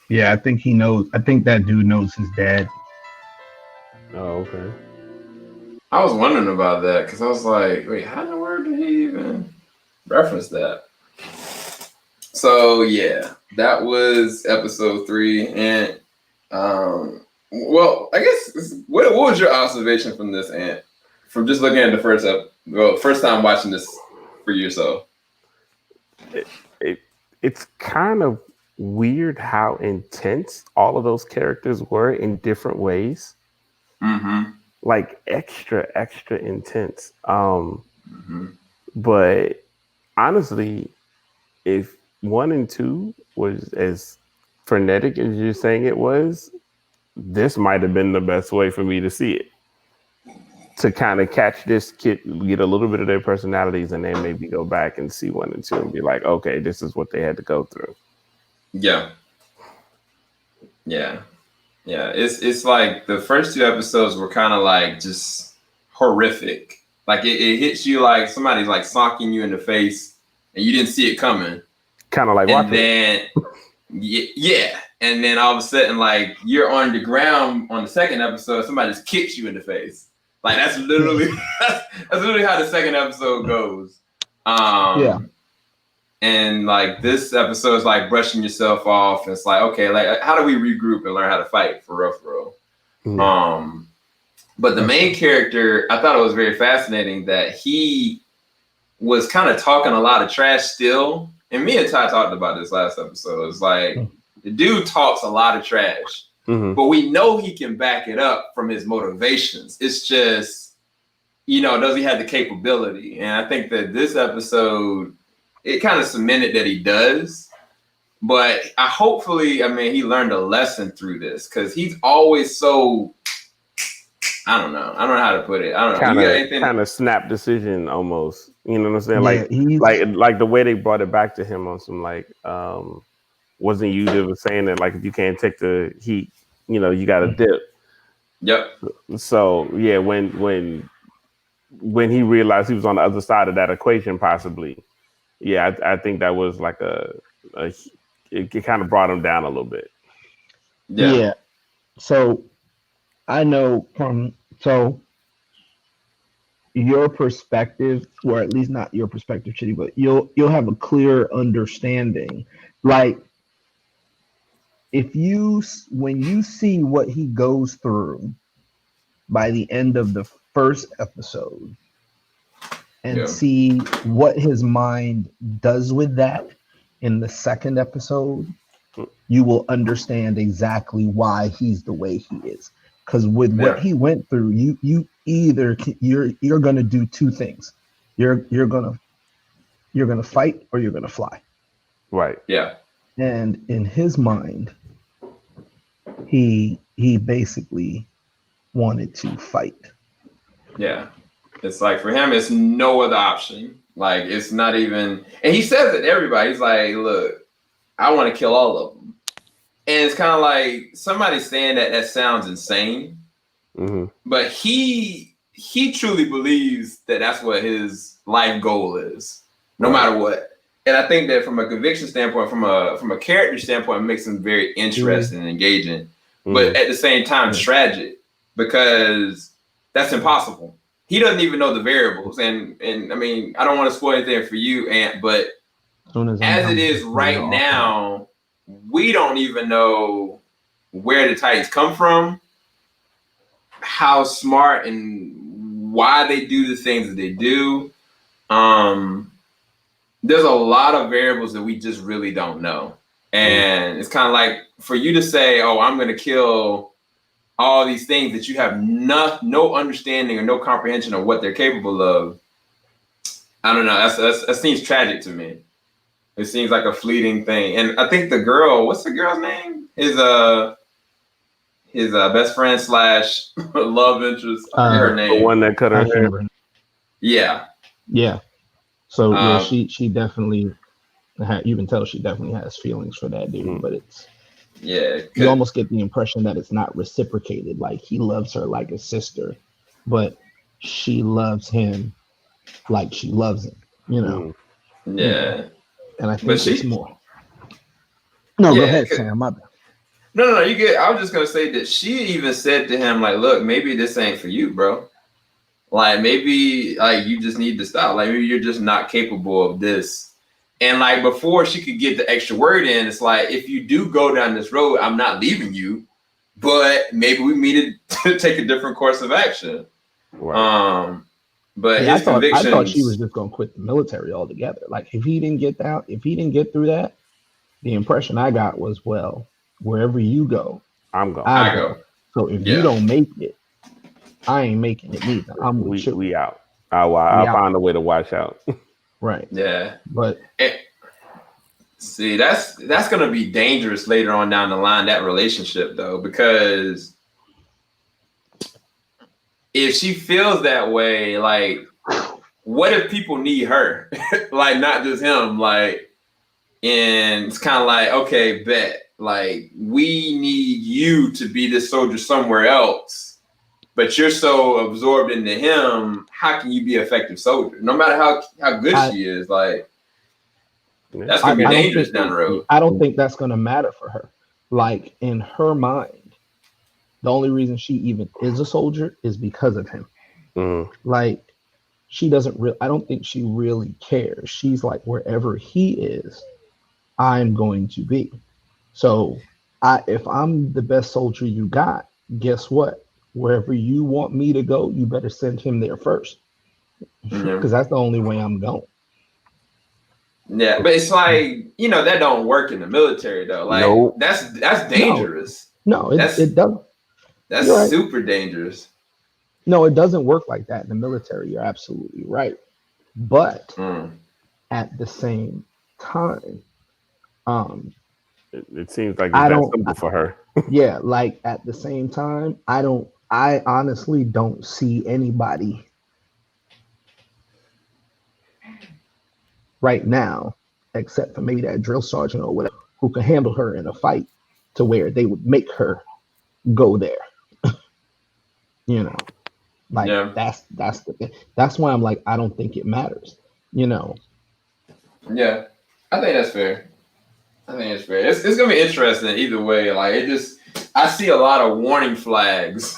Yeah, I think he knows. I think that dude knows his dad. Oh, okay. I was wondering about that because I was like, wait, how in the world did he even reference that? So yeah, that was episode 3, and well, I guess what was your observation from this, Ant? From just looking at the first time watching this for yourself. It, it it's kind of weird how intense all of those characters were in different ways. Mm-hmm. Like extra intense. Mm-hmm. But honestly, if 1 and 2 was as frenetic as you're saying it was, this might have been the best way for me to see it. To kind of catch this kid, get a little bit of their personalities, and then maybe go back and see 1 and 2 and be like, okay, this is what they had to go through. Yeah, yeah, yeah. It's like the first 2 episodes were kind of like just horrific. Like it hits you like somebody's like socking you in the face, and you didn't see it coming, Kind of like and watching it. then yeah, and then all of a sudden, like you're on the ground on the second episode, somebody just kicks you in the face. Like that's literally that's literally how the second episode goes. Yeah, And like this episode is like brushing yourself off. It's like okay, like how do we regroup and learn how to fight for real, for real? Yeah. But the main character, I thought it was very fascinating that he was kind of talking a lot of trash still. And me and Ty talked about this last episode. It's like the dude talks a lot of trash, Mm-hmm. but we know he can back it up from his motivations. It's just, does he have the capability? And I think that this episode, it kind of cemented that he does. But I mean, he learned a lesson through this because he's always so, I don't know. I don't know how to put it. I don't know. kind You got of anything? kind of snap decision almost. You know what I'm saying? yeah. Like the way they brought it back to him on some like wasn't you that was saying that like if you can't take the heat, you got to dip. Yep. So yeah, when he realized he was on the other side of that equation, possibly, yeah, I think that was like a it kind of brought him down a little bit. Yeah. Yeah. So I know your perspective, or at least not your perspective, Chitty, but you'll have a clear understanding. Like when you see what he goes through by the end of the first episode and Yeah. see what his mind does with that in the second episode, you will understand exactly why he's the way he is. Because with what Yeah. he went through, you're gonna do two things. You're gonna fight or you're gonna fly. Right. Yeah. And in his mind, he basically wanted to fight. Yeah. It's like for him, it's no other option. Like it's not even, and he says it to everybody. He's like, "Look, I want to kill all of them." And it's kind of like somebody saying that sounds insane, Mm-hmm. but he truly believes that that's what his life goal is, no Right. matter what. And I think that from a conviction standpoint, from a character standpoint, it makes him very interesting and engaging, but Mm-hmm. at the same time tragic because that's impossible. He doesn't even know the variables, and I mean I don't want to spoil anything for you, Ant, but As soon as I'm as it done with is this, you're right off that. now, we don't even know where the Titans come from, how smart and why they do the things that they do. Um, there's a lot of variables that we just really don't know. And it's kind of like for you to say, oh, I'm going to kill all these things that you have no understanding or no comprehension of what they're capable of. I don't know. That seems tragic to me. It seems like a fleeting thing. And I think the girl, what's the girl's name? His best friend slash love interest. I forget her The name. one that cut I her can't hair. remember. Yeah. Yeah. So yeah, Um, she definitely you can tell she definitely has feelings for that dude, Mm. but yeah. you almost get the impression that it's not reciprocated. Like he loves her like a sister, but she loves him like she loves him. You know, Mm. you know. Yeah. And I But think it's she, more. No, go yeah. ahead, Sam. My bad. No. You get. I was just gonna say that she even said to him, like, "Look, maybe this ain't for you, bro. Like, maybe like you just need to stop. Like, maybe you're just not capable of this." And like before she could get the extra word in, it's like, if you do go down this road, I'm not leaving you, but maybe we need to take a different course of action. Right. But Yeah, his I thought she was convictions. just gonna quit the military altogether. Like if he didn't get down, if he didn't get through that, the impression I got was, well, wherever you go, I'm gone. I I go. go. So if you Yeah. don't make it, I ain't making it neither. I'm with you. We out. We I'll out. find a way to watch out. Right. Yeah. But And, see, that's gonna be dangerous later on down the line, that relationship though, because if she feels that way, like, what if people need her? Like, not just him, like, and it's kind of like, okay, bet. Like, we need you to be this soldier somewhere else, but you're so absorbed into him. How can you be an effective soldier? No matter how good I she is, like, Yeah. that's gonna be I don't dangerous think down the road. I don't think that's gonna matter for her. Like in her mind, the only reason she even is a soldier is because of him. Mm. Like she doesn't really. I don't think she really cares. She's like wherever he is, I'm going to be. So if I'm the best soldier you got, guess what? Wherever you want me to go, you better send him there first, Yeah. because that's the only way I'm going. Yeah, but it's like, that don't work in the military though. Like, No. that's No, dangerous. no, That's it doesn't. that's You're right. super dangerous. No, it doesn't work like that in the military. You're absolutely right. But Mm. at the same time, um, It seems like it's I that don't. simple for her. Yeah, like at the same time, I don't. I honestly don't see anybody right now, except for maybe that drill sergeant or whatever, who can handle her in a fight to where they would make her go there. You know, like Yeah. that's the thing. That's why I'm like, I don't think it matters. You know, Yeah. I think that's fair. I think it's fair. It's gonna be interesting either way. Like, I see a lot of warning flags.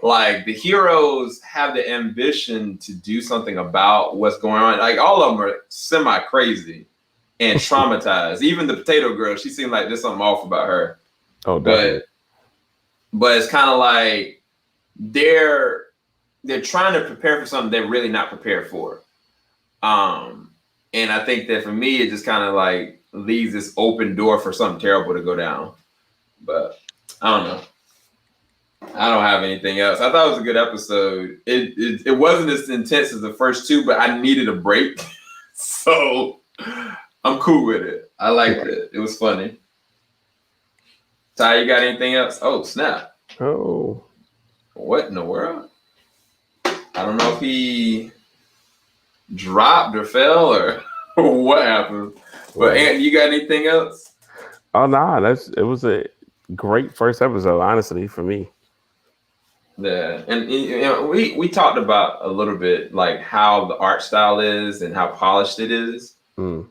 Like, the heroes have the ambition to do something about what's going on. Like, all of them are semi crazy and traumatized. Even the potato girl, she seemed like there's something off about her. Oh, But definitely. but it's kind of like they're trying to prepare for something they're really not prepared for. And I think that for me, it just kind of like leaves this open door for something terrible to go down. But I don't know. I don't have anything else. I thought it was a good episode. It wasn't as intense as the first two, but I needed a break. So I'm cool with it. I liked it. It was funny. Ty, you got anything else? Oh, snap. Oh. What in the world? I don't know if he dropped or fell or what happened. But Ant, you got anything else? Oh nah, it was a great first episode, honestly, for me. Yeah, and we talked about a little bit like how the art style is and how polished it is. Mm.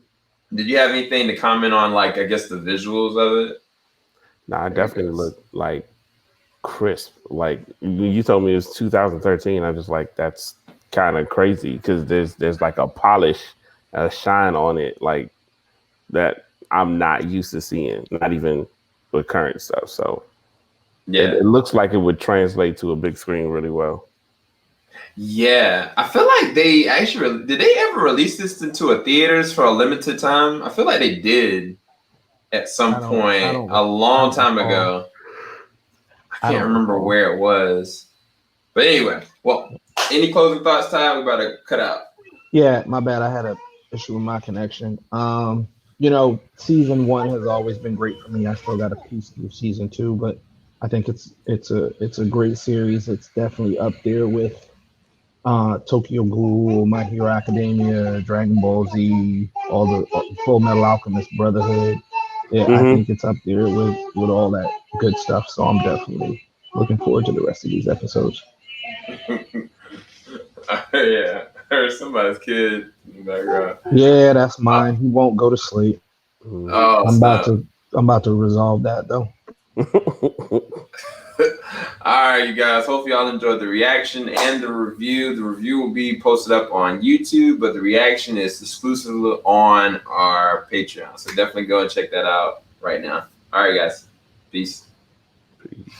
Did you have anything to comment on, like, I guess, the visuals of it? Nah, I definitely looked like crisp. Like when you told me it was 2013, I just like that's kind of crazy because there's like a polish, a shine on it, like that I'm not used to seeing, not even with current stuff. So Yeah. it looks like it would translate to a big screen really well. Yeah, I feel like they actually did. They ever release this into a theaters for a limited time? I feel like they did at some I point don't. a I long don't time recall. ago. I I can't don't remember recall. where it was. But anyway, well, any closing thoughts, Ty? We about to cut out. Yeah, my bad. I had a issue with my connection. Season one has always been great for me. I still got a piece through season two, but I think it's a great series. It's definitely up there with Tokyo Ghoul, My Hero Academia, Dragon Ball Z, all the Full Metal Alchemist Brotherhood. Yeah, I Mm-hmm. think it's up there with all that good stuff. So I'm definitely looking forward to the rest of these episodes. Yeah, I heard somebody's kid in the background. Yeah, that's Uh, mine. He won't go to sleep. Mm-hmm. oh, I'm about snap. to I'm about to resolve that though. All right, you guys. Hopefully, y'all enjoyed the reaction and the review. The review will be posted up on YouTube, but the reaction is exclusively on our Patreon. So definitely go and check that out right now. All right, guys. Peace.